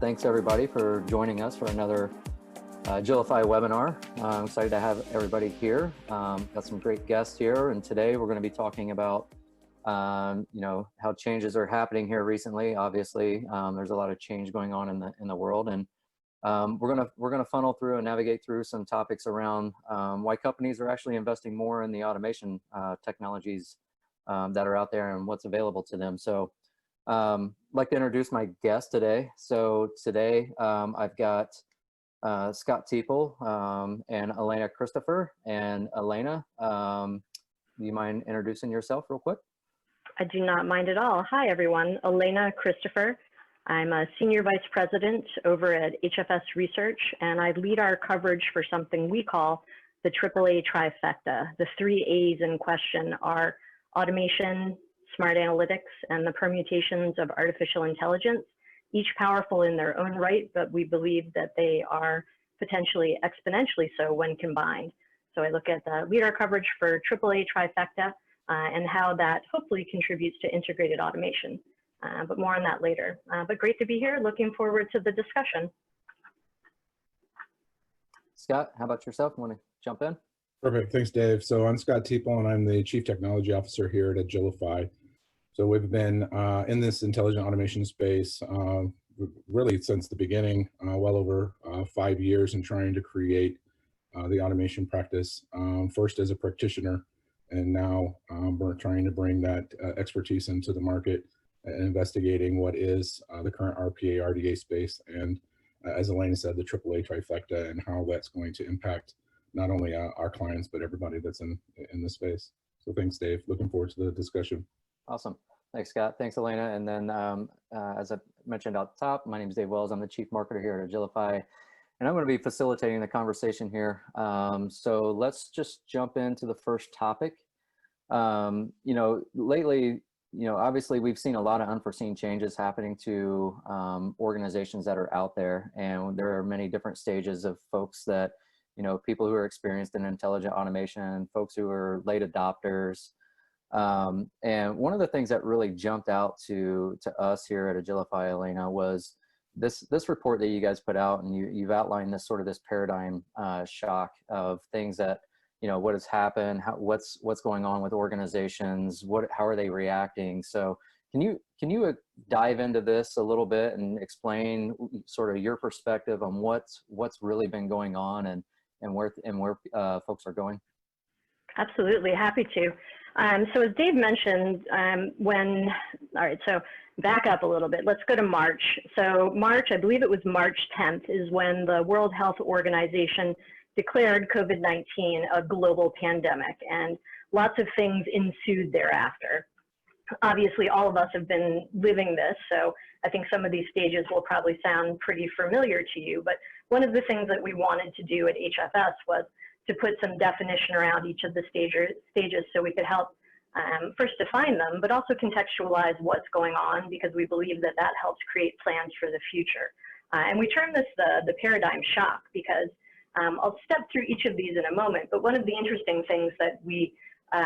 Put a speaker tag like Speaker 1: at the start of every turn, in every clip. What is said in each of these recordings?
Speaker 1: Thanks everybody for joining us for another Agilify webinar. I'm excited to have everybody here. Got some great guests here, and today we're going to be talking about how changes are happening here recently. Obviously, there's a lot of change going on in the world, and we're gonna funnel through and navigate through some topics around why companies are actually investing more in the automation technologies that are out there and what's available to them. So I'd like to introduce my guest today. So today I've got Scott Teeple and Elena Christopher. And Elena, do you mind introducing yourself real quick?
Speaker 2: I do not mind at all. Hi, everyone. Elena Christopher. I'm a Senior Vice President over at HfS Research, and I lead our coverage for something we call the AAA trifecta. The 3 A's in question are automation, smart analytics, and the permutations of artificial intelligence, each powerful in their own right, but we believe that they are potentially exponentially so when combined. So I look at the lead our coverage for AAA trifecta and how that hopefully contributes to integrated automation. But more on that later. But great to be here. Looking forward to the discussion.
Speaker 1: Scott, how about yourself? Want to jump in?
Speaker 3: Perfect. Thanks, Dave. So I'm Scott Teeple, and I'm the Chief Technology Officer here at Agilify. So we've been in this intelligent automation space really since the beginning, well over 5 years, in trying to create the automation practice, first as a practitioner, and now we're trying to bring that expertise into the market and investigating what is the current RPA, RDA space, and as Elena said, the AAA trifecta, and how that's going to impact not only our clients, but everybody that's in the space. So thanks, Dave. Looking forward to the discussion.
Speaker 1: Awesome. Thanks, Scott. Thanks, Elena. And then as I mentioned out the top, my name is Dave Wells. I'm the Chief Marketer here at Agilify, and I'm going to be facilitating the conversation here. So let's just jump into the first topic. Lately, obviously we've seen a lot of unforeseen changes happening to organizations that are out there, and there are many different stages of folks that, people who are experienced in intelligent automation, folks who are late adopters. And one of the things that really jumped out to us here at Agilify, Elena, was this report that you guys put out, and you've outlined this paradigm shock of things that, what has happened, what's going on with organizations, how are they reacting. So can you dive into this a little bit and explain sort of your perspective on what's really been going on and where folks are going?
Speaker 2: Absolutely, happy to. So as Dave mentioned, all right, so back up a little bit. Let's go to March. So March, I believe it was March 10th, is when the World Health Organization declared COVID-19 a global pandemic, and lots of things ensued thereafter. Obviously, all of us have been living this, so I think some of these stages will probably sound pretty familiar to you, but one of the things that we wanted to do at HfS was to put some definition around each of the stages so we could help first define them, but also contextualize what's going on, because we believe that that helps create plans for the future. And we term this the paradigm shock, because I'll step through each of these in a moment, but one of the interesting things that we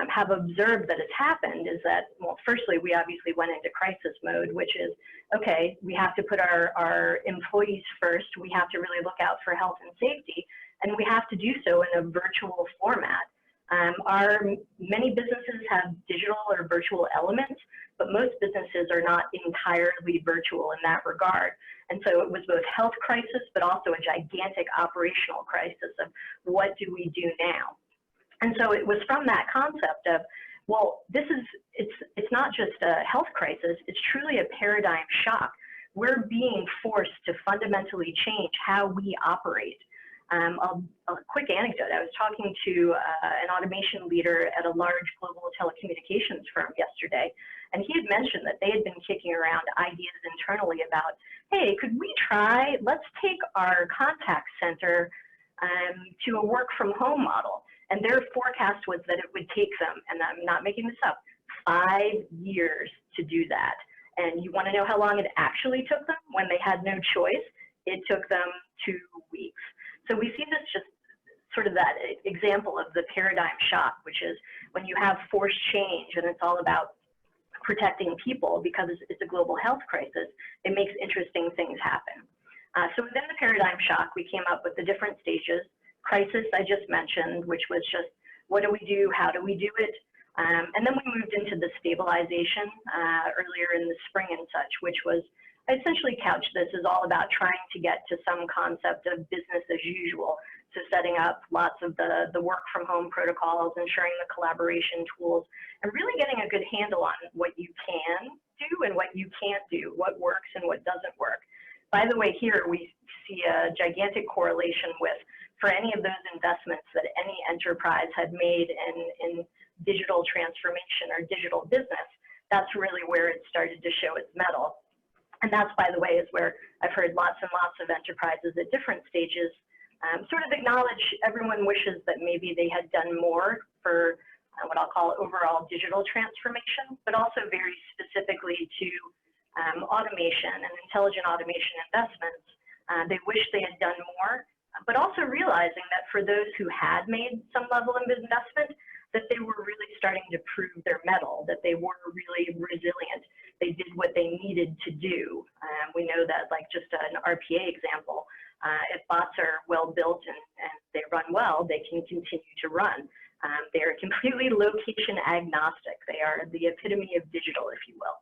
Speaker 2: have observed that has happened is that, well, firstly, we obviously went into crisis mode, which is, okay, we have to put our employees first, we have to really look out for health and safety, and we have to do so in a virtual format. Many businesses have digital or virtual elements, but most businesses are not entirely virtual in that regard. And so it was both health crisis, but also a gigantic operational crisis of what do we do now? And so it was from that concept of, well, it's not just a health crisis, it's truly a paradigm shock. We're being forced to fundamentally change how we operate. A quick anecdote, I was talking to an automation leader at a large global telecommunications firm yesterday, and he had mentioned that they had been kicking around ideas internally about, hey, could we let's take our contact center to a work from home model. And their forecast was that it would take them, and I'm not making this up, 5 years to do that. And you want to know how long it actually took them when they had no choice? It took them 2 weeks. So we see this just sort of that example of the paradigm shock, which is when you have forced change and it's all about protecting people because it's a global health crisis, it makes interesting things happen. So within the paradigm shock, we came up with the different stages. Crisis, I just mentioned, which was just what do we do, how do we do it? And then we moved into the stabilization earlier in the spring and such, which was, I essentially couched this as all about trying to get to some concept of business as usual. So setting up lots of the work from home protocols, ensuring the collaboration tools, and really getting a good handle on what you can do and what you can't do, what works and what doesn't work. By the way, here we see a gigantic correlation with, for any of those investments that any enterprise had made in digital transformation or digital business, that's really where it started to show its mettle. And that's, by the way, is where I've heard lots and lots of enterprises at different stages sort of acknowledge everyone wishes that maybe they had done more for what I'll call overall digital transformation, but also very specifically to automation and intelligent automation investments. They wish they had done more, but also realizing that for those who had made some level of investment, that they were really starting to prove their mettle, that they were really resilient. They did what they needed to do. We know that, like just an RPA example, if bots are well built and they run well, they can continue to run. They are completely location agnostic. They are the epitome of digital, if you will.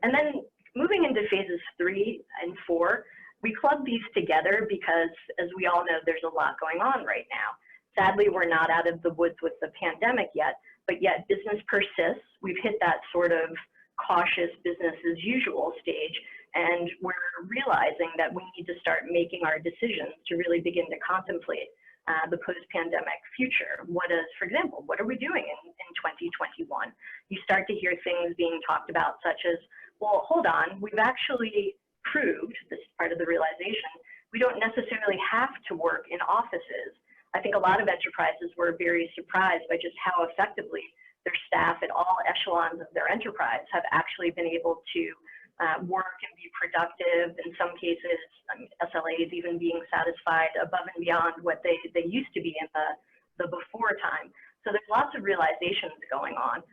Speaker 2: And then moving into phases 3 and 4, we club these together because, as we all know, there's a lot going on right now. Sadly, we're not out of the woods with the pandemic yet, but yet business persists. We've hit that sort of cautious business as usual stage, and we're realizing that we need to start making our decisions to really begin to contemplate the post-pandemic future. What is, for example, what are we doing in 2021? You start to hear things being talked about such as, well, hold on, we've actually proved, this is part of the realization, we don't necessarily have to work in offices. I think a lot of enterprises were very surprised by just how effectively their staff at all echelons of their enterprise have actually been able to work and be productive. In some cases, SLAs even being satisfied above and beyond what they used to be in the before time. So there's lots of realizations going on.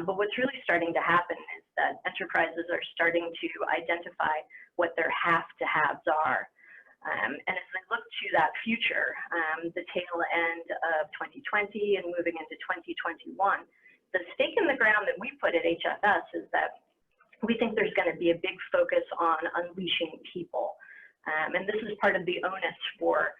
Speaker 2: But what's really starting to happen is that enterprises are starting to identify what their have-to-haves are. And as they look to that future, the tail end of 2020 and moving into 2021, the stake in the ground that we put at HfS is that we think there's going to be a big focus on unleashing people. And this is part of the onus for,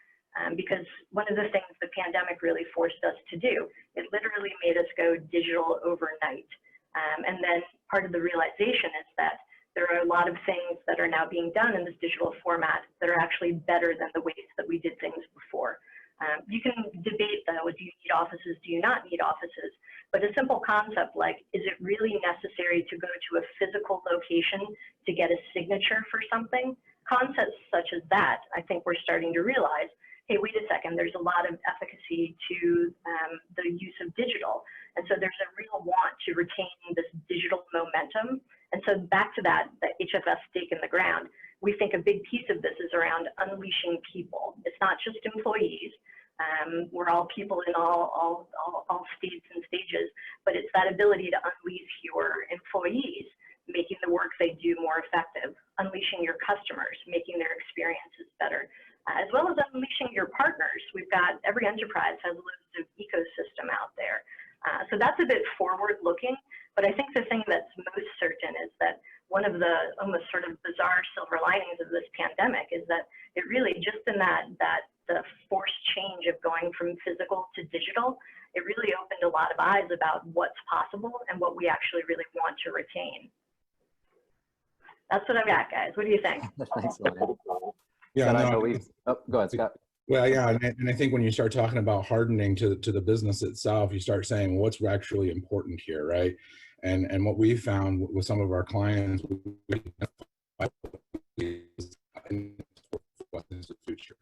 Speaker 2: because one of the things the pandemic really forced us to do, it literally made us go digital overnight. And then part of the realization is that there are a lot of things that are now being done in this digital format that are actually better than the ways that we did things before. You can debate though, do you need offices, do you not need offices? But a simple concept like, is it really necessary to go to a physical location to get a signature for something? Concepts such as that, I think we're starting to realize, hey, wait a second, there's a lot of efficacy to the use of digital. And so there's a real want to retain this digital momentum. And so back to that, the HfS stake in the ground, we think a big piece of this is around unleashing people. It's not just employees. We're all people in all states and stages, but it's that ability to unleash your employees, making the work they do more effective, unleashing your customers, making their experiences better, as well as unleashing your partners. We've got, every enterprise has loads of ecosystem out there. So that's a bit forward looking, but I think the thing that's most certain is that one of the almost sort of bizarre silver linings of this pandemic is that it really, just in the forced change of going from physical to digital, it really opened a lot of eyes about what's possible and what we actually really want to retain. That's what I've got, guys. What do you think?
Speaker 1: Thanks, Elena.
Speaker 3: Yeah,
Speaker 1: Scott,
Speaker 3: no,
Speaker 1: go ahead, Scott.
Speaker 3: well, yeah, and I think when you start talking about hardening to the business itself, you start saying what's actually important here, right? And what we found with some of our clients, is the future.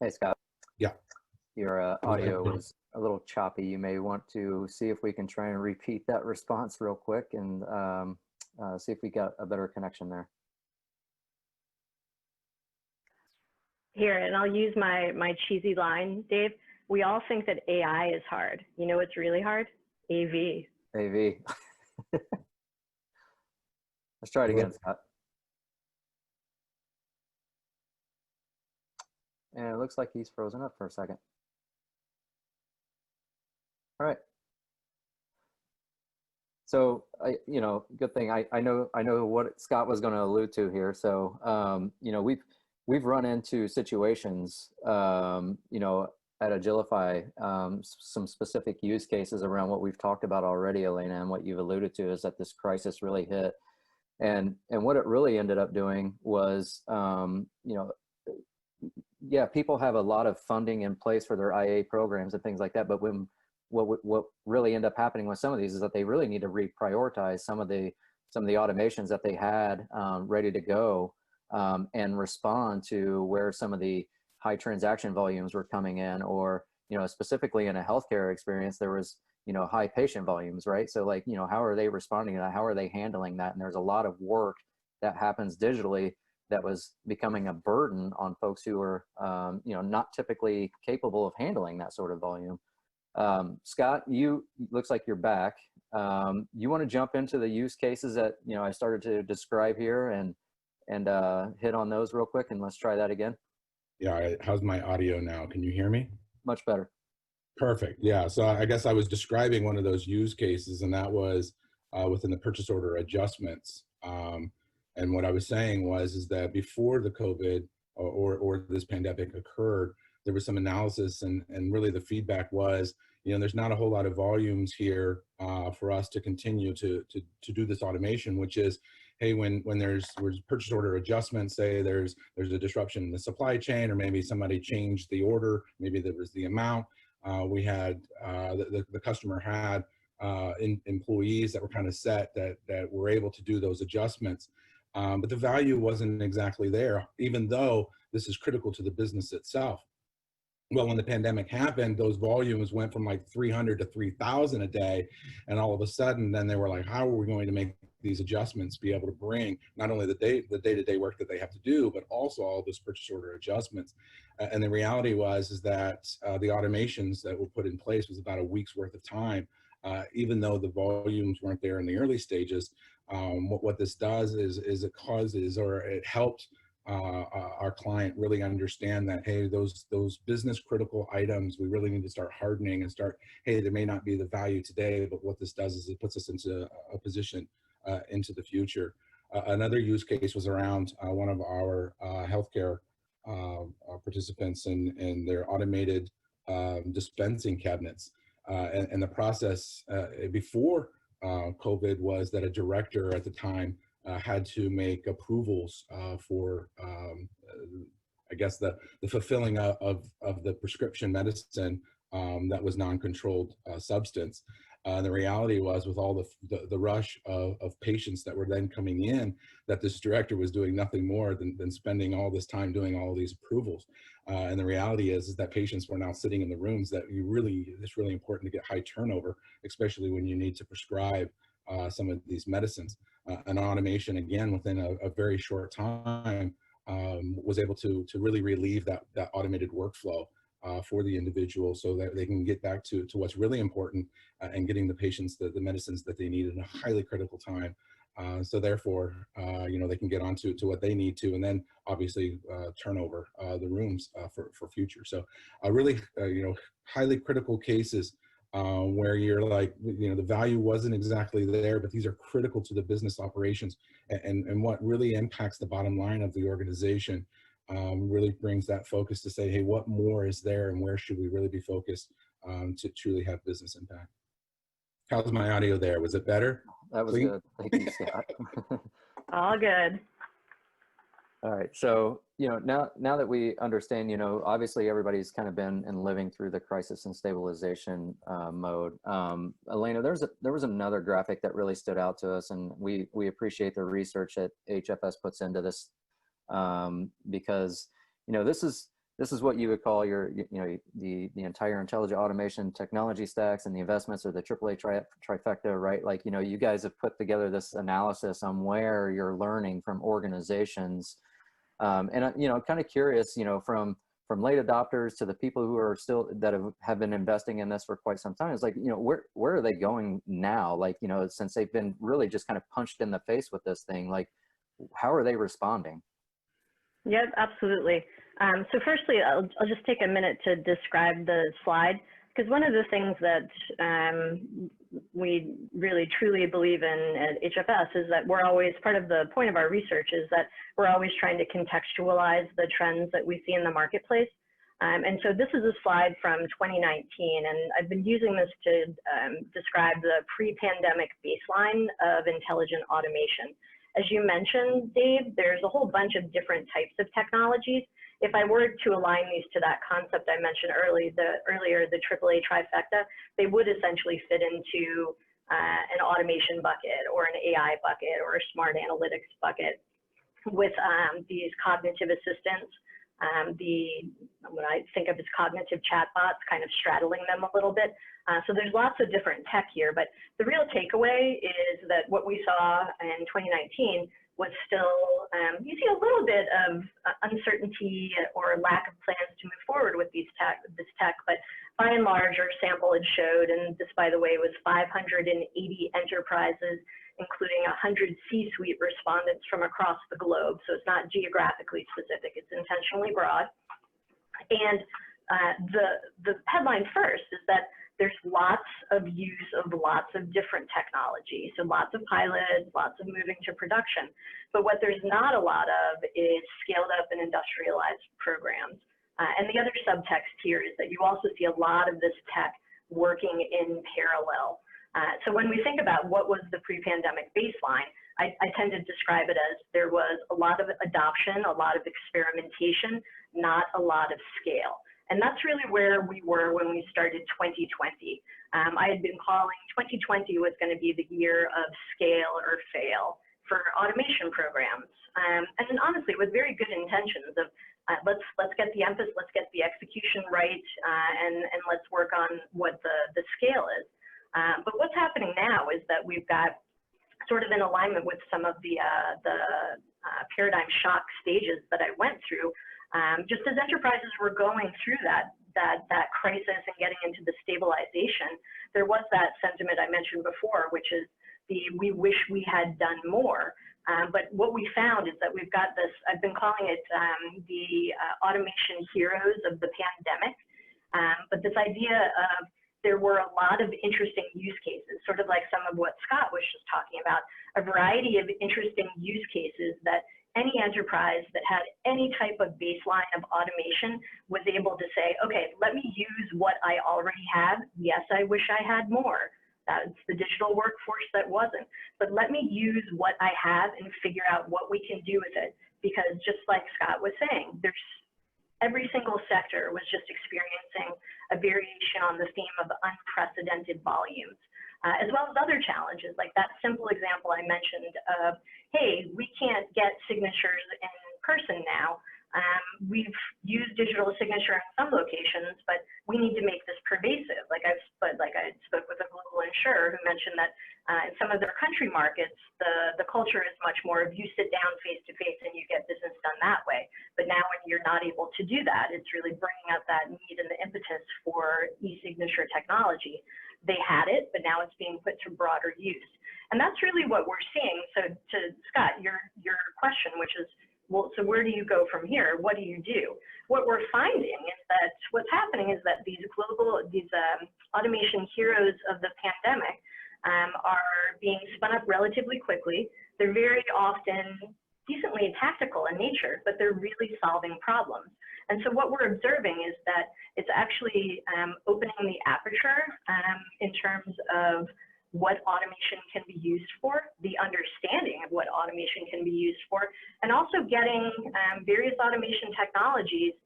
Speaker 1: Hey, Scott.
Speaker 3: Yeah.
Speaker 1: Your audio was a little choppy. You may want to see if we can try and repeat that response real quick and see if we got a better connection there.
Speaker 2: Here, and I'll use my cheesy line, Dave. We all think that AI is hard. You know what's really hard? AV.
Speaker 1: AV. Let's try it again, Scott. And it looks like he's frozen up for a second. All right. So good thing I know what Scott was going to allude to here. So we've run into situations at Agilify, some specific use cases around what we've talked about already, Elena, and what you've alluded to is that this crisis really hit, and what it really ended up doing was yeah, people have a lot of funding in place for their IA programs and things like that, but what really ended up happening with some of these is that they really need to reprioritize some of the automations that they had ready to go, and respond to where some of the high transaction volumes were coming in, or specifically in a healthcare experience there was high patient volumes, right? So like how are they responding to that? How are they handling that? And there's a lot of work that happens digitally that was becoming a burden on folks who are not typically capable of handling that sort of volume. Scott, you looks like you're back. You want to jump into the use cases that I started to describe here and hit on those real quick, and let's try that again.
Speaker 3: Yeah, how's my audio now? Can you hear me?
Speaker 1: Much better.
Speaker 3: Perfect. Yeah, so I guess I was describing one of those use cases, and that was within the purchase order adjustments. And what I was saying is that before the COVID or this pandemic occurred, there was some analysis, and really the feedback was, there's not a whole lot of volumes here for us to continue to do this automation, which is, hey, when there's purchase order adjustments, say there's a disruption in the supply chain, or maybe somebody changed the order, maybe there was the amount. We had the customer had employees that were kind of set that were able to do those adjustments, but the value wasn't exactly there, even though this is critical to the business itself. Well, when the pandemic happened, those volumes went from like 300 to 3,000 a day, and all of a sudden, then they were like, "How are we going to make these adjustments be able to bring not only the day-to-day work that they have to do, but also all those purchase order adjustments?" And the reality is that the automations that were put in place was about a week's worth of time, even though the volumes weren't there in the early stages. What this does is it causes, or it helped our client really understand that, hey, those business critical items, we really need to start hardening and start, hey, there may not be the value today, but what this does is it puts us into a position into the future. Another use case was around one of our healthcare participants and their automated dispensing cabinets. And the process before COVID was that a director at the time had to make approvals for, I guess, the fulfilling of the prescription medicine that was non-controlled substance. The reality was, with all the rush of patients that were then coming in, that this director was doing nothing more than spending all this time doing all of these approvals. And the reality is that patients were now sitting in the rooms that it's really important to get high turnover, especially when you need to prescribe some of these medicines. An automation, again, within a very short time, was able to really relieve that automated workflow for the individual, so that they can get back to what's really important, and getting the patients the medicines that they need in a highly critical time. So therefore, they can get on to what they need to, and then obviously turn over the rooms for future. So really, highly critical cases where you're like, the value wasn't exactly there, but these are critical to the business operations, and what really impacts the bottom line of the organization. Really brings that focus to say, hey, what more is there, and where should we really be focused to truly have business impact? How's my audio there? Was it better?
Speaker 1: That was good. Thank you, Scott.
Speaker 2: All good.
Speaker 1: All right. So, now that we understand, obviously everybody's kind of been and living through the crisis and stabilization mode. Elena, there was another graphic that really stood out to us, and we appreciate the research that HfS puts into this, because, this is what you would call the entire intelligent automation technology stacks and the investments, or the AAA trifecta, right? Like, you guys have put together this analysis on where you're learning from organizations. And I'm kind of curious, from late adopters to the people who are still, that have been investing in this for quite some time. It's like, where are they going now? Like, since they've been really just kind of punched in the face with this thing, like, how are they responding?
Speaker 2: Yep, absolutely. So firstly, I'll just take a minute to describe the slide, because one of the things that we really truly believe in at HfS is that we're always, part of the point of our research is that we're always trying to contextualize the trends that we see in the marketplace. And so this is a slide from 2019, and I've been using this to describe the pre-pandemic baseline of intelligent automation. As you mentioned, Dave, there's a whole bunch of different types of technologies. If I were to align these to that concept I mentioned earlier, the AAA trifecta, they would essentially fit into an automation bucket or an AI bucket or a smart analytics bucket with these cognitive assistants. What I think of as cognitive chatbots, kind of straddling them a little bit. So there's lots of different tech here, but the real takeaway is that what we saw in 2019 was still, you see a little bit of uncertainty or lack of plans to move forward with this tech, but by and large, our sample had showed, and this, by the way, was 580 enterprises, including 100 C-suite respondents from across the globe. So it's not geographically specific, it's intentionally broad. And the headline first is that there's lots of use of lots of different technologies. So lots of pilots, lots of moving to production. But what there's not a lot of is scaled up and industrialized programs. And the other subtext here is that you also see a lot of this tech working in parallel. So when we think about what was the pre-pandemic baseline, I tend to describe it as there was a lot of adoption, a lot of experimentation, not a lot of scale. And that's really where we were when we started 2020. I had been calling 2020 was going to be the year of scale or fail for automation programs. And then honestly, with very good intentions of let's get the emphasis, let's get the execution right, and let's work on what the scale is. But what's happening now is that we've got sort of in alignment with some of the paradigm shock stages that I went through. Just as enterprises were going through that crisis and getting into the stabilization, there was that sentiment I mentioned before, which is we wish we had done more. But what we found is that we've got this, I've been calling it the automation heroes of the pandemic. But this idea of there were a lot of interesting use cases, sort of like some of what Scott was just talking about, a variety of interesting use cases that any enterprise that had any type of baseline of automation was able to say, okay, let me use what I already have. Yes, I wish I had more. That's the digital workforce that wasn't. But let me use what I have and figure out what we can do with it. Because just like Scott was saying, every single sector was just experiencing a variation on the theme of unprecedented volumes. As well as other challenges, like that simple example I mentioned of, hey, we can't get signatures in person now. We've used digital signature in some locations, but we need to make this pervasive. Like I spoke with a global insurer who mentioned that in some of their country markets, the culture is much more of you sit down face to face and you get business done that way. But now when you're not able to do that, it's really bringing up that need and the impetus for e-signature technology. They had it, but now it's being put to broader use. And that's really what we're seeing. So to Scott, your question, which is, well, so where do you go from here? What do you do? What we're finding is that what's happening is that these automation heroes of the pandemic are being spun up relatively quickly. They're very often decently tactical in nature, but they're really solving problems. And so what we're observing is that it's actually opening the aperture in terms of what automation can be used for, the understanding of what automation can be used for, and also getting various automation technologies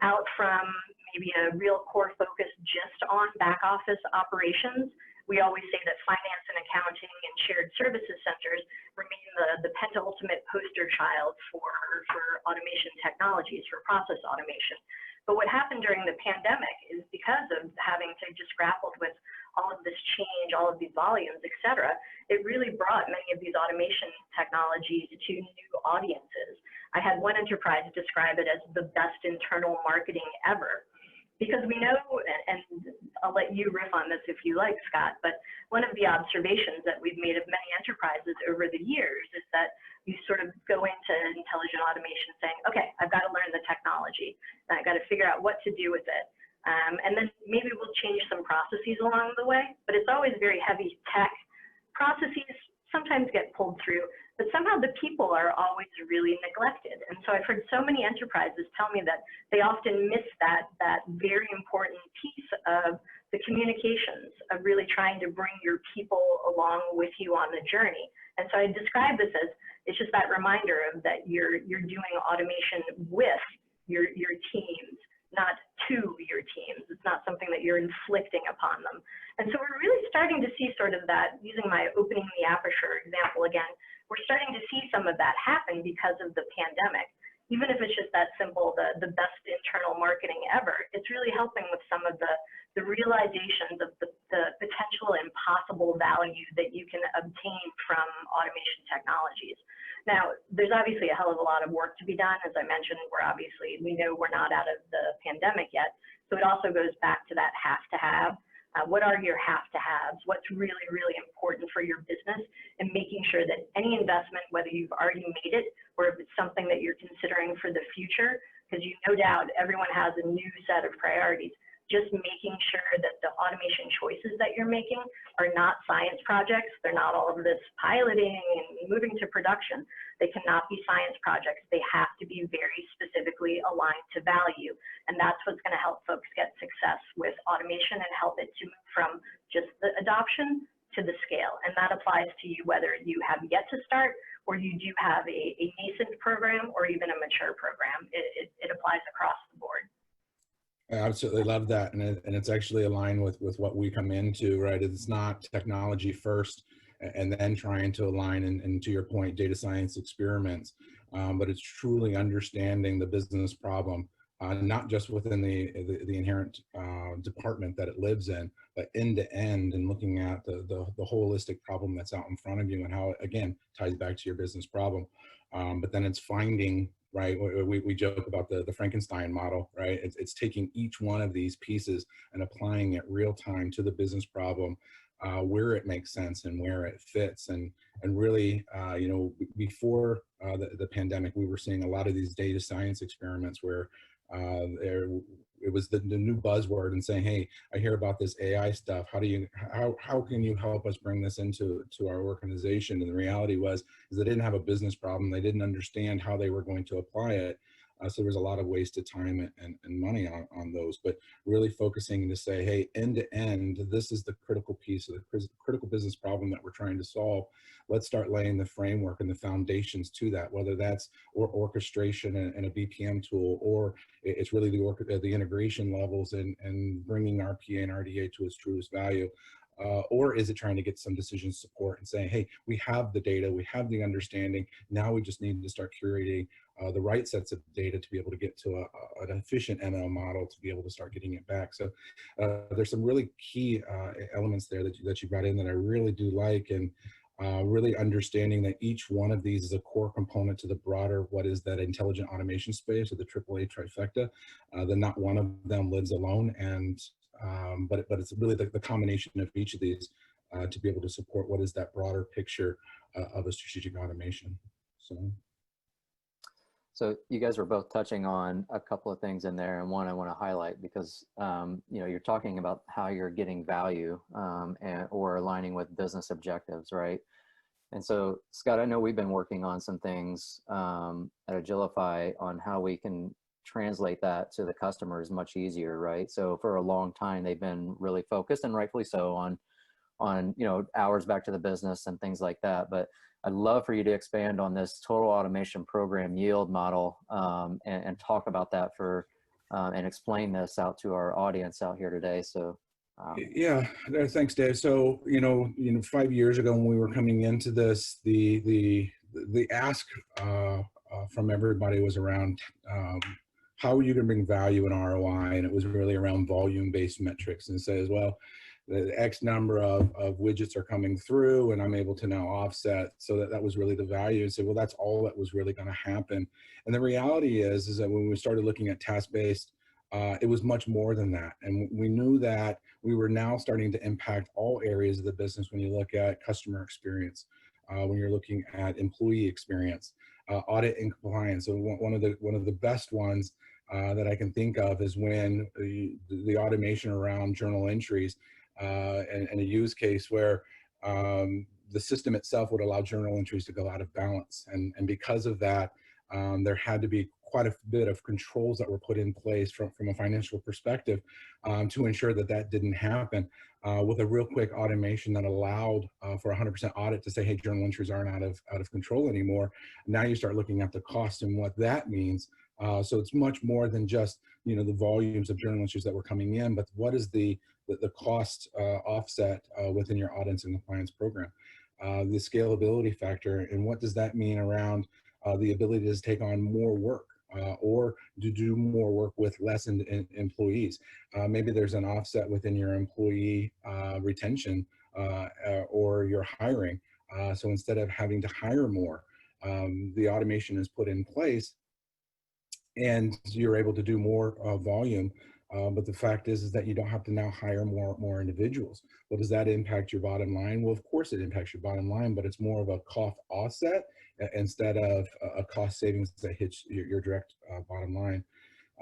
Speaker 2: out from maybe a real core focus just on back office operations. We always say that finance and accounting and shared services centers remain the penultimate poster child for automation technologies, for process automation. But what happened during the pandemic is because of having to just grapple with all of this change, all of these volumes, et cetera, it really brought many of these automation technologies to new audiences. I had one enterprise describe it as the best internal marketing ever. Because we know, and I'll let you riff on this if you like, Scott, but one of the observations that we've made of many enterprises over the years is that you sort of go into intelligent automation saying, okay, I've got to learn the technology, and I've got to figure out what to do with it. And then maybe we'll change some processes along the way, but it's always very heavy tech. Processes sometimes get pulled through, but somehow the people are always really neglected. And so I've heard so many enterprises tell me that they often miss that very important piece of the communications, of really trying to bring your people along with you on the journey. And so I describe this as, it's just that reminder of that you're doing automation with your teams, not to your teams. It's not something that you're inflicting upon them. And so we're really starting to see sort of that, using my opening the aperture example again, we're starting to see some of that happen because of the pandemic. Even if it's just that simple, the best internal marketing ever, it's really helping with some of the realizations of the potential and possible value that you can obtain from automation technologies. Now, there's obviously a hell of a lot of work to be done. As I mentioned, we know we're not out of the pandemic yet. So it also goes back to that have to have. What are your have to haves? What's really, really important for your business, and making sure that any investment, whether you've already made it or if it's something that you're considering for the future, because you no doubt everyone has a new set of priorities, just making sure that the automation choices that you're making are not science projects. They're not all of this piloting and moving to production. They cannot be science projects. They have to be very specifically aligned to value. And that's what's going to help folks get success with automation and help it to move from just the adoption to the scale. And that applies to you whether you have yet to start or you do have a nascent program or even a mature program. It applies across the board.
Speaker 3: I absolutely love that, and it's actually aligned with what we come into, right? It's not technology first and then trying to align, and to your point, data science experiments, but it's truly understanding the business problem, not just within the inherent department that it lives in, but end to end, and looking at the holistic problem that's out in front of you and how it, again, ties back to your business problem. But then it's finding, right, we joke about the Frankenstein model, right? It's taking each one of these pieces and applying it real time to the business problem, where it makes sense and where it fits. And really, before the pandemic, we were seeing a lot of these data science experiments where it was the new buzzword and saying, hey, I hear about this AI stuff. How can you help us bring this into our organization? And the reality is they didn't have a business problem. They didn't understand how they were going to apply it. So there's a lot of wasted time and money on those, but really focusing to say, hey, end to end, this is the critical piece of the critical business problem that we're trying to solve. Let's start laying the framework and the foundations to that, whether that's orchestration and a BPM tool, or it's really the integration levels and bringing RPA and RDA to its truest value. Or is it trying to get some decision support and saying, hey, we have the data, we have the understanding, now we just need to start curating the right sets of data to be able to get to an efficient ML model to be able to start getting it back. So there's some really key elements there that you brought in that I really do like, and really understanding that each one of these is a core component to the broader, what is that intelligent automation space, or the AAA trifecta, that not one of them lives alone. And but it's really the combination of each of these to be able to support what is that broader picture of a strategic automation.
Speaker 1: So you guys were both touching on a couple of things in there, and one I want to highlight because you're talking about how you're getting value or aligning with business objectives, right? And so, Scott, I know we've been working on some things at Agilify on how we can translate that to the customers much easier, right? So for a long time, they've been really focused, and rightfully so, on hours back to the business and things like that. But I'd love for you to expand on this total automation program yield model and talk about that and explain this out to our audience out here today. So.
Speaker 3: Yeah, thanks, Dave. So, 5 years ago when we were coming into this, the ask from everybody was around how are you going to bring value in ROI, and it was really around volume-based metrics, and say as well, the X number of widgets are coming through and I'm able to now offset. So that was really the value, and say, well, that's all that was really going to happen. And the reality is that when we started looking at task-based it was much more than that. And we knew that we were now starting to impact all areas of the business when you look at customer experience, when you're looking at employee experience, audit and compliance. So one of the best ones that I can think of is when the automation around journal entries and a use case where the system itself would allow journal entries to go out of balance. And because of that, there had to be quite a bit of controls that were put in place from a financial perspective to ensure that that didn't happen with a real quick automation that allowed for 100% audit to say, hey, journal entries aren't out of control anymore. Now you start looking at the cost and what that means. So it's much more than just, you know, the volumes of journal entries that were coming in, but what is the cost offset within your audits and compliance program? The scalability factor, and what does that mean around the ability to take on more work or to do more work with less employees. Maybe there's an offset within your employee retention or your hiring. So instead of having to hire more, the automation is put in place and you're able to do more volume. But the fact is that you don't have to now hire more individuals. Well, does that impact your bottom line? Well, of course it impacts your bottom line, but it's more of a cost offset instead of a cost savings that hits your direct bottom line.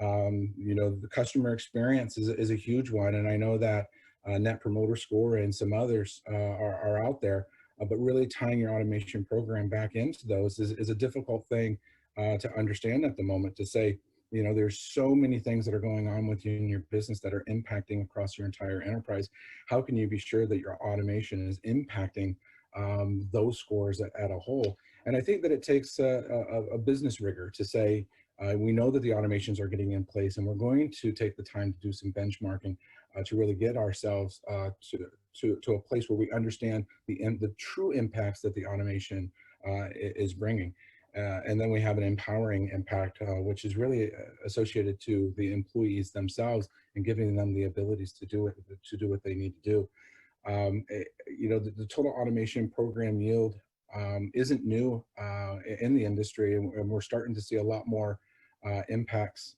Speaker 3: You know, the customer experience is a huge one. And I know that Net Promoter Score and some others are out there, but really tying your automation program back into those is a difficult thing to understand at the moment, to say, you know, there's so many things that are going on with you in your business that are impacting across your entire enterprise. How can you be sure that your automation is impacting those scores at a whole? And I think that it takes a business rigor to say, we know that the automations are getting in place, and we're going to take the time to do some benchmarking to really get ourselves to a place where we understand the true impacts that the automation is bringing. And then we have an empowering impact, which is really associated to the employees themselves and giving them the abilities to do what they need to do. You know, the total automation program yield isn't new in the industry, and we're starting to see a lot more impacts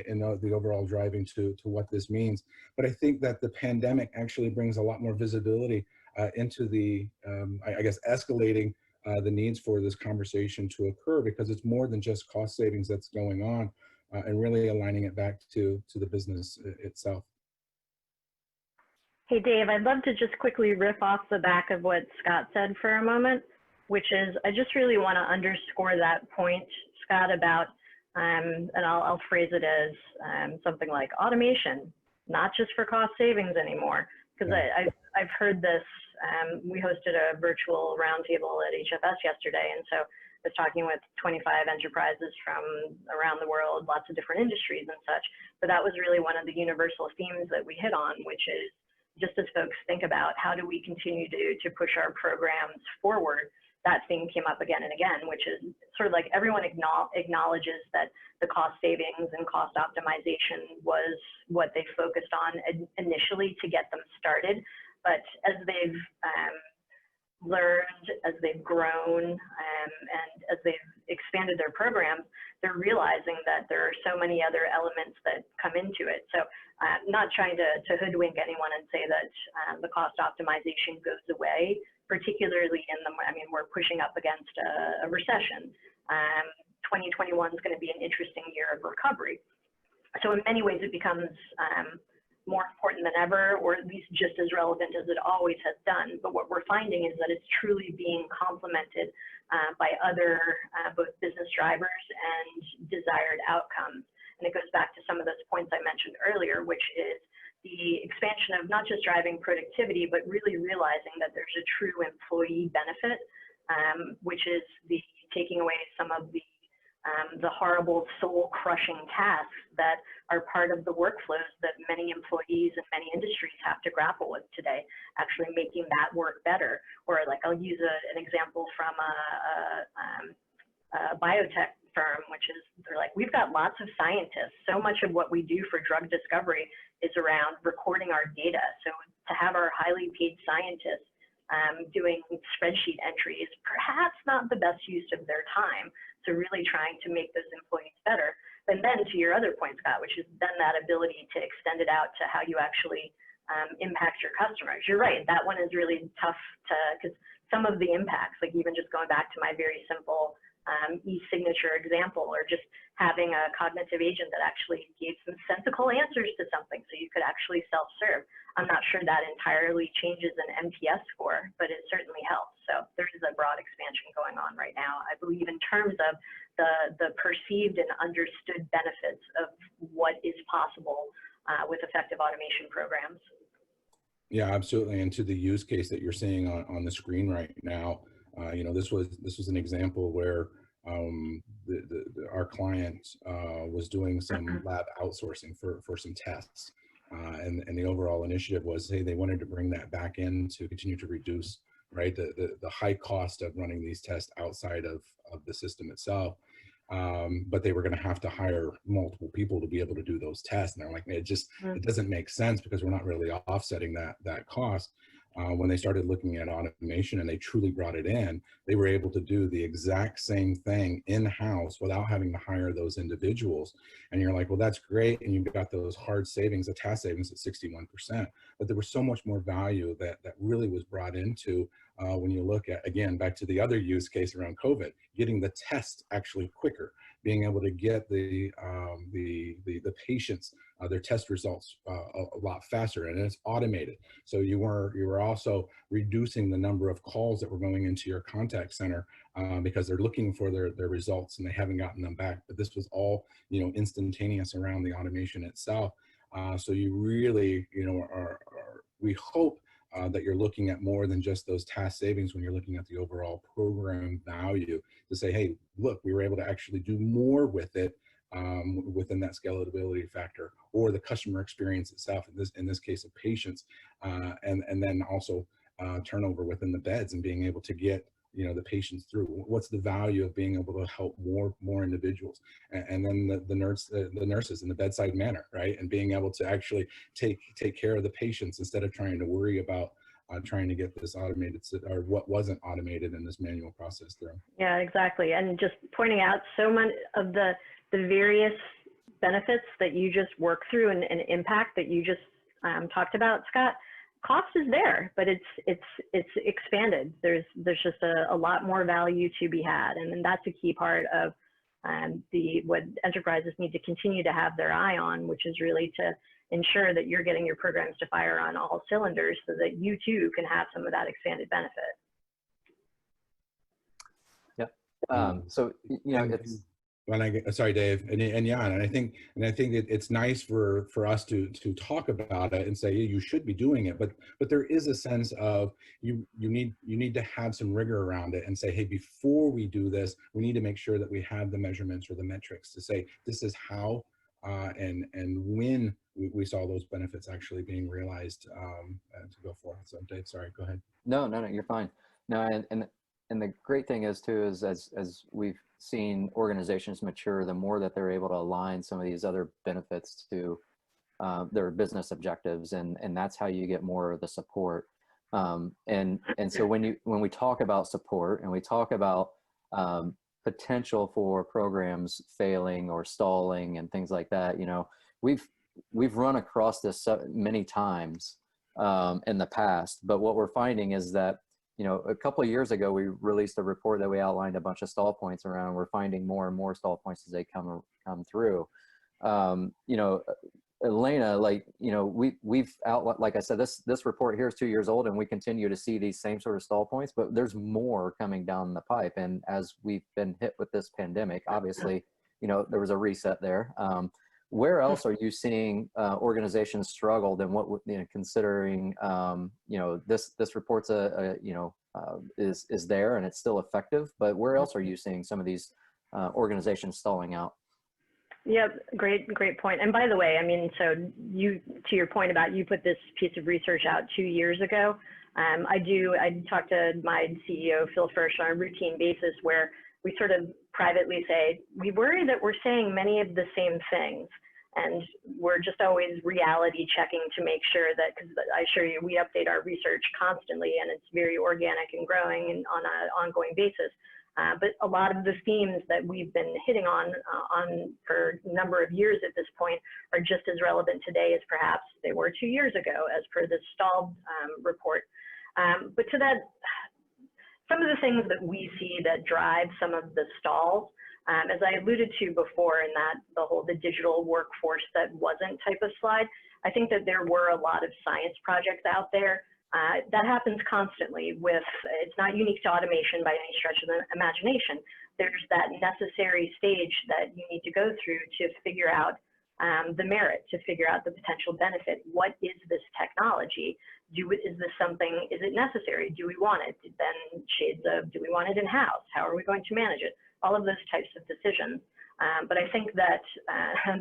Speaker 3: in the overall driving to what this means. But I think that the pandemic actually brings a lot more visibility into the, I guess, escalating the needs for this conversation to occur, because it's more than just cost savings that's going on, and really aligning it back to the business itself.
Speaker 2: Hey, Dave, I'd love to just quickly riff off the back of what Scott said for a moment, which is, I just really want to underscore that point, Scott, about, and I'll phrase it as something like automation, not just for cost savings anymore, because I've heard this. We hosted a virtual roundtable at HfS yesterday, and so I was talking with 25 enterprises from around the world, lots of different industries and such, but that was really one of the universal themes that we hit on, which is, just as folks think about how do we continue to push our programs forward, that theme came up again and again, which is sort of like everyone acknowledges that the cost savings and cost optimization was what they focused on initially to get them started. But as they've learned, as they've grown, and as they've expanded their programs, they're realizing that there are so many other elements that come into it. So not trying to hoodwink anyone and say that the cost optimization goes away, particularly in the, I mean, we're pushing up against a recession. 2021 is going to be an interesting year of recovery. So in many ways it becomes more important than ever, or at least just as relevant as it always has done. But what we're finding is that it's truly being complemented by other both business drivers and desired outcomes. And it goes back to some of those points I mentioned earlier, which is the expansion of not just driving productivity, but really realizing that there's a true employee benefit, which is the taking away some of the horrible soul-crushing tasks that are part of the workflows that many employees and many industries have to grapple with today, actually making that work better. Or like, I'll use an example from a biotech firm, which is, they're like, we've got lots of scientists. So much of what we do for drug discovery is around recording our data. So to have our highly paid scientists doing spreadsheet entries, perhaps not the best use of their time. So really trying to make those employees better. And then to your other point, Scott, which is then that ability to extend it out to how you actually impact your customers. You're right, that one is really tough to, because some of the impacts, like even just going back to my very simple e-signature example, or just having a cognitive agent that actually gave some sensical answers to something so you could actually self-serve. I'm not sure that entirely changes an MPS score, but it certainly helps. So there is a broad expansion going on right now, I believe, in terms of the perceived and understood benefits of what is possible with effective automation programs.
Speaker 3: Yeah, absolutely. And to the use case that you're seeing on the screen right now, you know, this was an example where our client was doing some lab outsourcing for some tests. And the overall initiative was, hey, they wanted to bring that back in to continue to reduce, right, the high cost of running these tests outside of the system itself. But they were going to have to hire multiple people to be able to do those tests. And they're like, it doesn't make sense because we're not really offsetting that cost. When they started looking at automation and they truly brought it in, they were able to do the exact same thing in-house without having to hire those individuals. And you're like, well, that's great. And you've got those hard savings, the task savings at 61%. But there was so much more value that really was brought into when you look at, again, back to the other use case around COVID, getting the test actually quicker, being able to get the patients their test results a lot faster, and it's automated. So you were also reducing the number of calls that were going into your contact center because they're looking for their results and they haven't gotten them back. But this was all, you know, instantaneous around the automation itself. So you really, you know, we hope that you're looking at more than just those task savings when you're looking at the overall program value to say, hey, look, we were able to actually do more with it within that scalability factor, or the customer experience itself, in this case of patients, and then also turnover within the beds and being able to get, you know, the patients through. What's the value of being able to help more individuals, and then the nurses in the bedside manner, right, and being able to actually take care of the patients instead of trying to worry about trying to get this automated, or what wasn't automated in this manual process through.
Speaker 2: Yeah, exactly. And just pointing out so much of the various benefits that you just work through and impact that you just talked about, Scott. Cost is there, but it's expanded. There's just a lot more value to be had, and that's a key part of what enterprises need to continue to have their eye on, which is really to ensure that you're getting your programs to fire on all cylinders so that you too can have some of that expanded benefit.
Speaker 1: Yep. So, you know, it's,
Speaker 3: sorry, Dave, and yeah, and I think it's nice for us to talk about it and say, yeah, you should be doing it, but there is a sense of you need to have some rigor around it and say, hey, before we do this, we need to make sure that we have the measurements or the metrics to say this is how and when we saw those benefits actually being realized to go forward. So Dave, sorry, go ahead.
Speaker 1: No, you're fine. No, and the great thing is too, is as we've seen organizations mature, the more that they're able to align some of these other benefits to their business objectives, and that's how you get more of the support. And so when we talk about support and we talk about potential for programs failing or stalling and things like that, you know, we've run across this many times in the past, but what we're finding is that, you know, a couple of years ago, we released a report that we outlined a bunch of stall points around. We're finding more and more stall points as they come through. You know, Elena, like, you know, we've outlined, like I said, this report here is 2 years old, and we continue to see these same sort of stall points, but there's more coming down the pipe. And as we've been hit with this pandemic, obviously, you know, there was a reset there. Where else are you seeing organizations struggled, and what, you know, considering, you know, this report's is there and it's still effective, but where else are you seeing some of these organizations stalling out?
Speaker 2: Yep, great point. And by the way, I mean, so to your point about you put this piece of research out 2 years ago, I talk to my CEO, Phil Firsch, on a routine basis where we sort of privately say, we worry that we're saying many of the same things. And we're just always reality checking to make sure that, because I assure you, we update our research constantly and it's very organic and growing and on an ongoing basis. But a lot of the themes that we've been hitting on for a number of years at this point are just as relevant today as perhaps they were 2 years ago, as per the stalled report. But to that, some of the things that we see that drive some of the stalls, as I alluded to before in that the digital workforce that wasn't type of slide, I think that there were a lot of science projects out there. That happens constantly with, it's not unique to automation by any stretch of the imagination. There's that necessary stage that you need to go through to figure out the merit, to figure out the potential benefit. What is this technology? Is this something, is it necessary? Do we want it? Then shades of, do we want it in-house? How are we going to manage it? All of those types of decisions. But I think that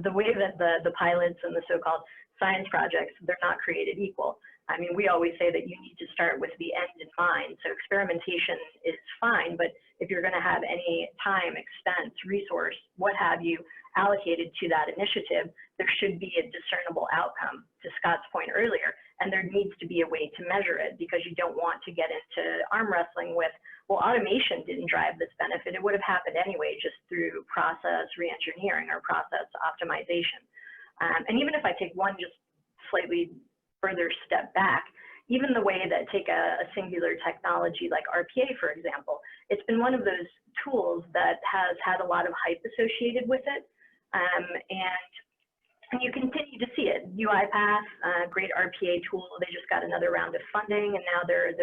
Speaker 2: the way that the pilots and the so-called science projects, they're not created equal. I mean, we always say that you need to start with the end in mind. So experimentation is fine, but if you're going to have any time, expense, resource, what have you, allocated to that initiative, there should be a discernible outcome, to Scott's point earlier. And there needs to be a way to measure it, because you don't want to get into arm wrestling with, well, automation didn't drive this benefit. It would have happened anyway, just through process reengineering or process optimization. And even if I take one just slightly further step back, even the way that take a singular technology like RPA, for example, it's been one of those tools that has had a lot of hype associated with it. And you continue to see it. UiPath, great RPA tool. They just got another round of funding, and now their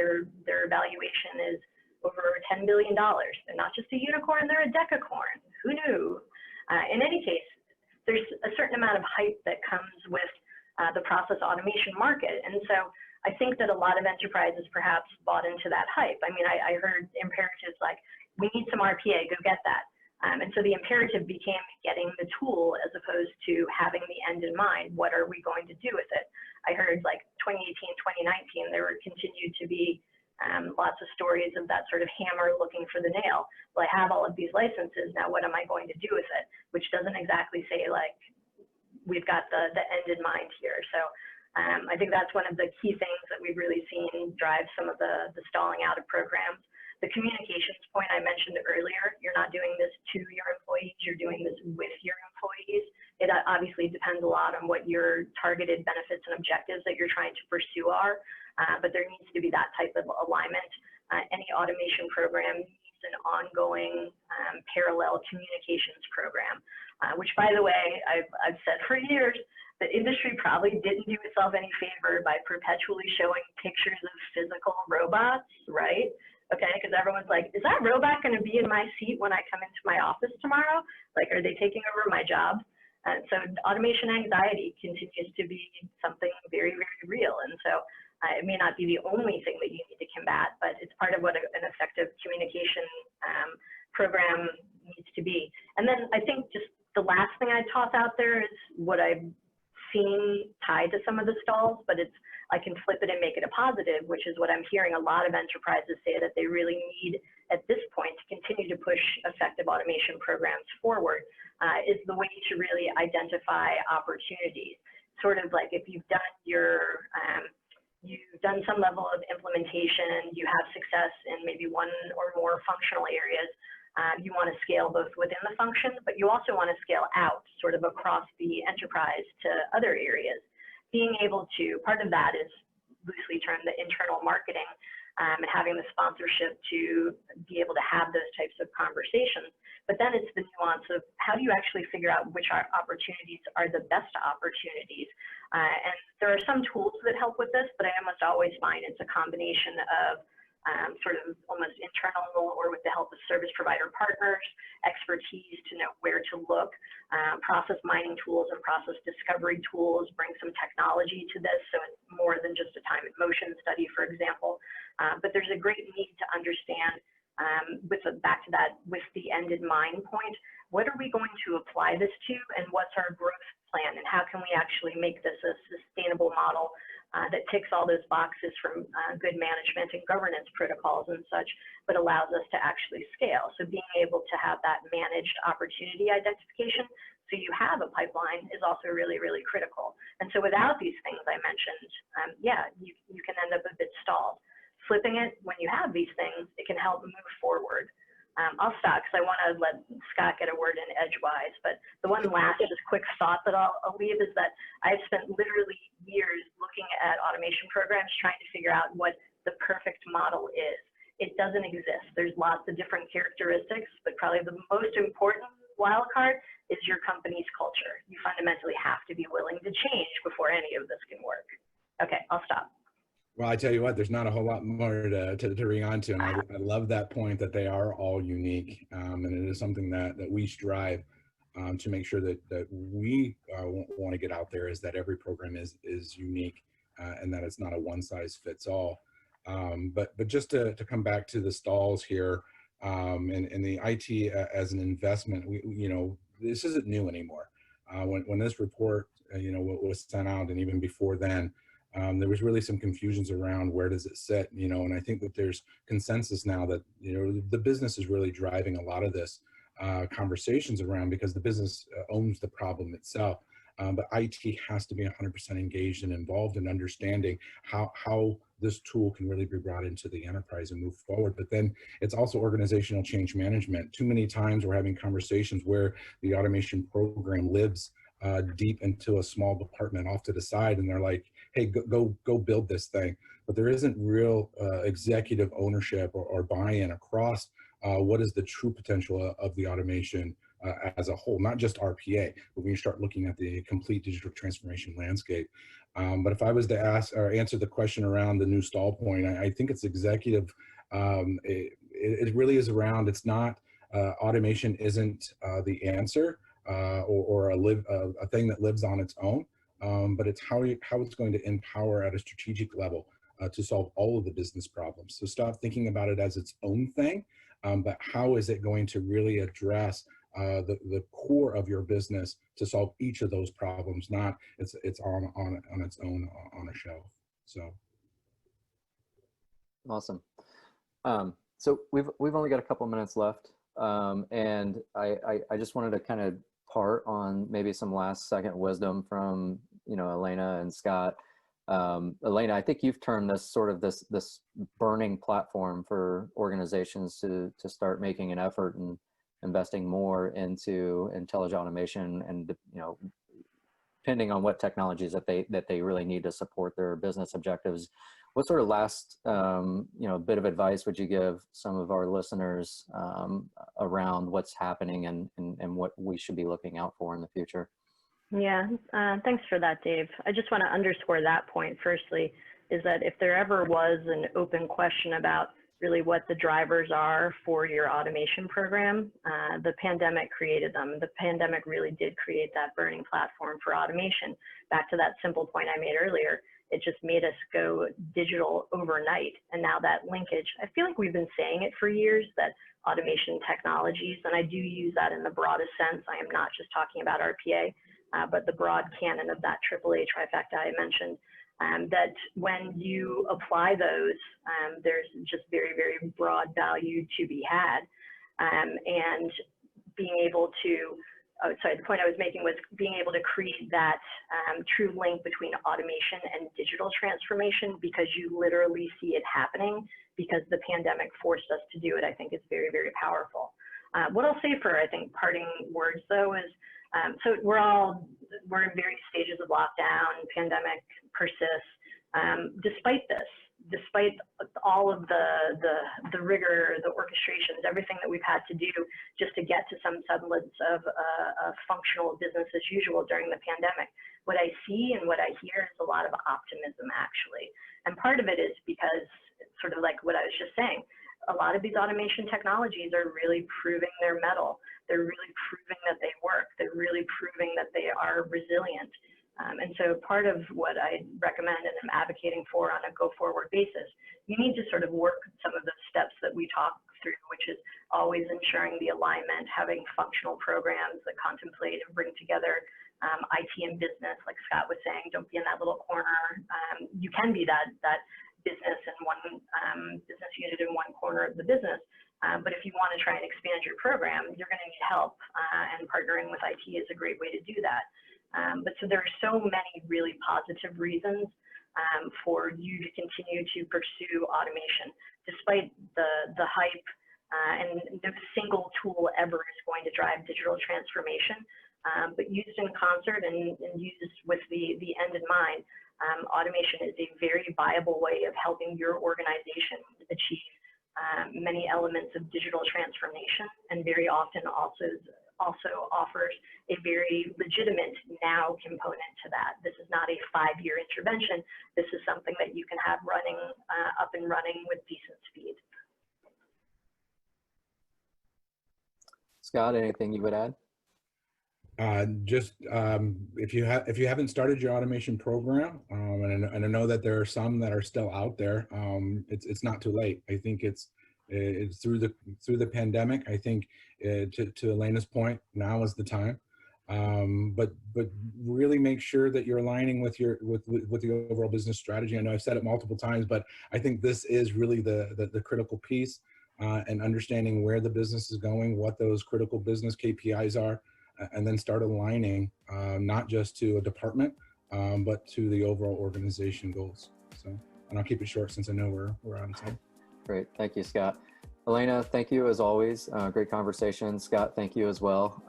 Speaker 2: valuation is over $10 billion. They're not just a unicorn, they're a decacorn. Who knew? In any case, there's a certain amount of hype that comes with the process automation market. And so I think that a lot of enterprises perhaps bought into that hype. I mean, I heard imperatives like, we need some RPA, go get that. And so the imperative became getting the tool as opposed to having the end in mind. What are we going to do with it? I heard like 2018, 2019, there were continued to be lots of stories of that sort of hammer looking for the nail. Well, I have all of these licenses, now what am I going to do with it? Which doesn't exactly say like, we've got the end in mind here. So I think that's one of the key things that we've really seen drive some of the stalling out of programs. The communications point I mentioned earlier, you're not doing this to your employees, you're doing this with your employees. It obviously depends a lot on what your targeted benefits and objectives that you're trying to pursue are, but there needs to be that type of alignment. Any automation program needs an ongoing parallel communications program, which, by the way, I've said for years, the industry probably didn't do itself any favor by perpetually showing pictures of physical robots, right? Okay, because everyone's like, is that robot going to be in my seat when I come into my office tomorrow? Like, are they taking over my job? And so automation anxiety continues to be something very, very real. And so it may not be the only thing that you need to combat, but it's part of what an effective communication program needs to be. And then I think just the last thing I'd toss out there is what I've seen tied to some of the stalls, but I can flip it and make it a positive, which is what I'm hearing a lot of enterprises say that they really need at this point to continue to push effective automation programs forward, is the way to really identify opportunities. Sort of like if you've done you've done some level of implementation, you have success in maybe one or more functional areas, you want to scale both within the function, but you also want to scale out sort of across the enterprise to other areas. Being able to, part of that is loosely termed the internal marketing, and having the sponsorship to be able to have those types of conversations. But then it's the nuance of how do you actually figure out which opportunities are the best opportunities. And there are some tools that help with this, but I almost always find it's a combination of sort of almost internal or with the help of service provider partners, expertise to know where to look, process mining tools and process discovery tools, bring some technology to this. So it's more than just a time and motion study, for example. But there's a great need to understand back to that with the end in mind point, what are we going to apply this to and what's our growth plan and how can we actually make this a sustainable model that ticks all those boxes from good management and governance protocols and such, but allows us to actually scale. So being able to have that managed opportunity identification so you have a pipeline is also really, really critical. And so without these things I mentioned, you can end up a bit stalled. Flipping it, when you have these things, it can help move forward. I'll stop because I want to let Scott get a word in edgewise. But the one last just quick thought that I'll leave is that I've spent literally years looking at automation programs trying to figure out what the perfect model is. It doesn't exist. There's lots of different characteristics, but probably the most important wild card is your company's culture. You fundamentally have to be willing to change before any of this can work. Okay, I'll stop.
Speaker 3: Well, I tell you what, there's not a whole lot more to ring on to, and I love that point that they are all unique, and it is something that we strive to make sure that we want to get out there, is that every program is unique, and that it's not a one size fits all. But just to come back to the stalls here, and the IT as an investment, this isn't new anymore. When this report, was sent out, and even before then, there was really some confusions around where does it sit, and I think that there's consensus now that, the business is really driving a lot of this conversations around, because the business owns the problem itself. But IT has to be 100% engaged and involved in understanding how this tool can really be brought into the enterprise and move forward. But then it's also organizational change management. Too many times we're having conversations where the automation program lives deep into a small department off to the side, and they're like, hey, go build this thing. But there isn't real executive ownership or buy-in across what is the true potential of the automation as a whole, not just RPA, but when you start looking at the complete digital transformation landscape. But if I was to ask or answer the question around the new stall point, I think it's executive. It really is around, it's not, automation isn't the answer or a thing that lives on its own, but it's how it's going to empower at a strategic level to solve all of the business problems. So stop thinking about it as its own thing, but how is it going to really address the core of your business to solve each of those problems, not it's on its own on a shelf. So
Speaker 1: awesome. So we've only got a couple minutes left, and I just wanted to kind of part on maybe some last second wisdom from Elena and Scott. Elena, I think you've termed this sort of this burning platform for organizations to start making an effort and investing more into intelligent automation, and depending on what technologies that they really need to support their business objectives. What sort of last bit of advice would you give some of our listeners around what's happening and what we should be looking out for in the future?
Speaker 2: Yeah, thanks for that, Dave. I just want to underscore that point firstly, is that if there ever was an open question about really what the drivers are for your automation program, the pandemic created them. The pandemic really did create that burning platform for automation. Back to that simple point I made earlier, it just made us go digital overnight. And now that linkage, I feel like we've been saying it for years, that automation technologies, and I do use that in the broadest sense. I am not just talking about RPA, but the broad canon of that AAA trifecta I mentioned, that when you apply those, there's just very, very broad value to be had. And being able to, the point I was making was being able to create that true link between automation and digital transformation, because you literally see it happening, because the pandemic forced us to do it, I think is very, very powerful. What I'll say for, I think, parting words though is, so we're in various stages of lockdown, pandemic persists. Despite this, despite all of the rigor, the orchestrations, everything that we've had to do just to get to some semblance of a functional business as usual during the pandemic, what I see and what I hear is a lot of optimism, actually. And part of it is because, sort of like what I was just saying, a lot of these automation technologies are really proving their mettle. They're really proving that they work. They're really proving that they are resilient. And so part of what I recommend and am advocating for on a go-forward basis, you need to sort of work some of the steps that we talk through, which is always ensuring the alignment, having functional programs that contemplate and bring together IT and business, like Scott was saying. Don't be in that little corner. You can be that business in one business unit in one corner of the business. But if you want to try and expand your program, you're going to need help, and partnering with IT is a great way to do that. But so there are so many really positive reasons for you to continue to pursue automation, despite the hype, and no single tool ever is going to drive digital transformation. But used in concert and used with the end in mind, automation is a very viable way of helping your organization achieve many elements of digital transformation, and very often also offers a very legitimate now component to that. This is not a 5-year intervention. This is something that you can have running up and running with decent speed.
Speaker 1: Scott, anything you would add?
Speaker 3: If you haven't started your automation program, and I know that there are some that are still out there, it's not too late. I think it's through the pandemic. I think to Elena's point, now is the time. But really make sure that you're aligning with the overall business strategy. I know I've said it multiple times, but I think this is really the critical piece, and understanding where the business is going, what those critical business KPIs are, and then start aligning not just to a department, but to the overall organization goals. So, and I'll keep it short since I know we're out of time.
Speaker 1: Great, thank you, Scott. Elena, thank you as always. Great conversation. Scott, thank you as well.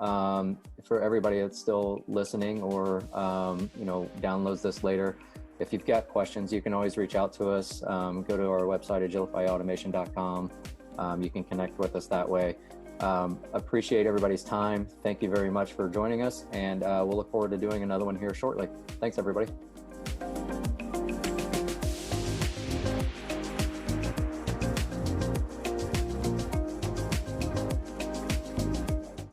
Speaker 1: For everybody that's still listening or downloads this later, if you've got questions, you can always reach out to us. Go to our website, agilifyautomation.com. You can connect with us that way. Appreciate everybody's time. Thank you very much for joining us, and we'll look forward to doing another one here shortly. Thanks, everybody.